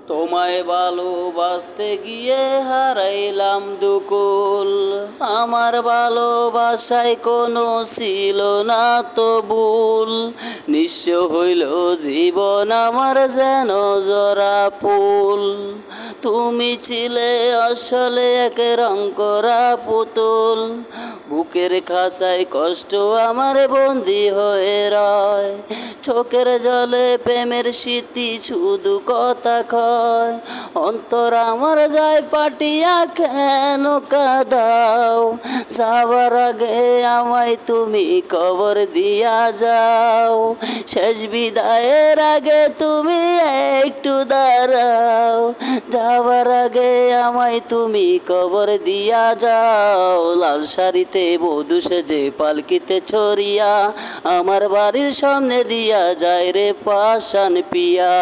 তোমায় ভালোবাসতে গিয়ে হারাইলাম দুকুল। আমার ভালোবাসায় কোনো ছিল না তো ভুল। নিঃস্ব হইল জীবন আমার যেন জরা ফুল। তুমি ছিলে আসলে এক রং করা পুতুল। বুকের খাঁচায় কষ্ট আমার বন্দি হয়ে রয়। চোখের জলে প্রেমের স্মৃতি শুধু কথা কয়। অন্তর আমার যায় পাটিয়া কেন কাঁদাও। যাবার আগে আমায় তুমি কবর দিয়া যাও। শেষ বিদায়ের আগে তুমি একটু দাঁড়াও। যাবার আগে আমায় তুমি কবর দিয়া যাও। লাল শাড়িতে বধূ সেজে পালকিতে ছড়িয়া আমার বাড়ির সামনে দিয়া যায় রে পাষাণ পিয়া।